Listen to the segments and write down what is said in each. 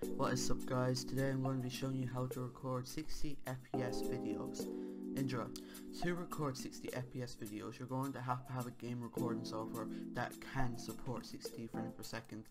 What is up guys, today I'm going to be showing you how to record 60 FPS videos. Enjoy. To record 60 FPS videos you're going to have a game recording software that can support 60 frames per second.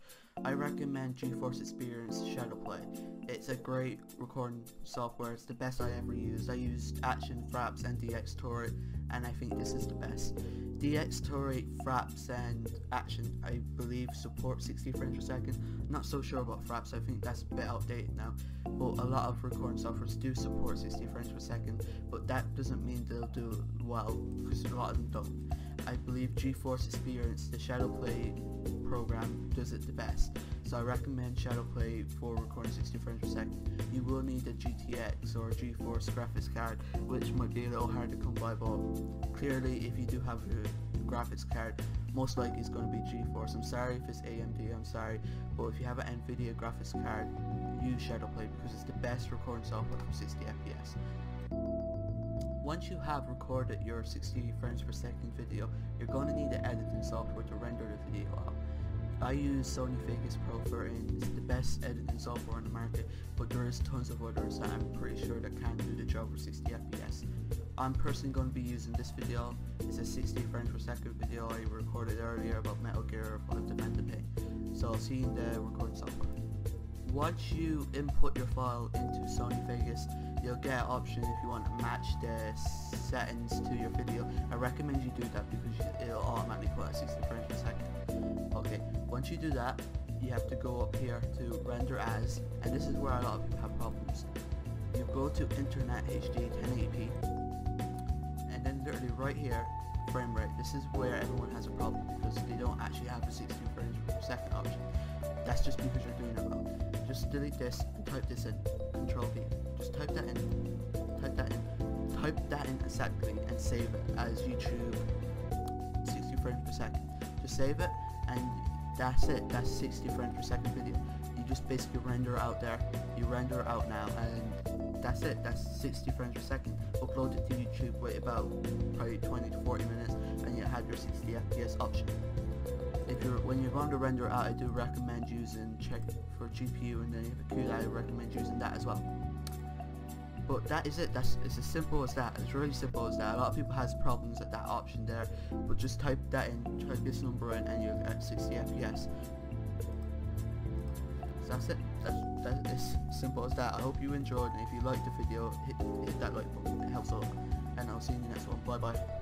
I recommend GeForce Experience Shadowplay. It's a great recording software, it's the best I ever used. I used Action, Fraps and DxTorrent and I think this is the best. DxTorrent, Fraps and Action I believe support 60 frames per second. Not so sure about Fraps, I think that's a bit outdated now, but a lot of recording softwares do support 60 frames per second, but that doesn't mean they'll do well, because a lot of them don't. I believe GeForce Experience, the Shadowplay program, does it the best, so I recommend Shadowplay for recording 60 frames per second. You will need a GTX or GeForce graphics card, which might be a little hard to come by, but clearly if you do have a graphics card, most likely it's going to be GeForce. I'm sorry if it's AMD, I'm sorry, but if you have an NVIDIA graphics card, use Shadowplay because it's the best recording software for 60 FPS. Once you have recorded your 60 frames per second video, you're going to need the editing software to render the video out. I use Sony Vegas Pro 13, it's the best editing software on the market, but there is tons of others that I'm pretty sure that can do the job for 60 FPS. I'm personally going to be using this video. It's a 60 frames per second video I recorded earlier about Metal Gear 5 Defender Pay. So I'll see you in the recording software. Once you input your file into Sony Vegas, you'll get an option if you want to match the settings to your video. I recommend you do that because it'll automatically put at 60 frames per second. Okay, once you do that, you have to go up here to render as, and this is where a lot of people have problems. You go to Internet HD 1080p, and then literally right here, frame rate. This is where everyone has a problem because they don't actually have the 60 frames per second option. That's just because you're doing it wrong. Just delete this and type this in. Control V. Just type that in. Type that in exactly and save it as YouTube 60 frames per second. Just save it and that's it. That's 60 frames per second video. You just basically render out there. You render out now and that's it. That's 60 frames per second. Upload it to YouTube, wait about probably 20 to 40 minutes and you have your 60 FPS option. When you're going to render out, I do recommend using check for GPU, and then if you could, I recommend using that as well. But that is it. It's as simple as that. It's really simple as that. A lot of people has problems at that option there, but just type that in, type this number in, and you're at 60 FPS. So that's it. That's as simple as that. I hope you enjoyed, and if you liked the video, hit that like button. It helps a lot. And I'll see you in the next one. Bye bye.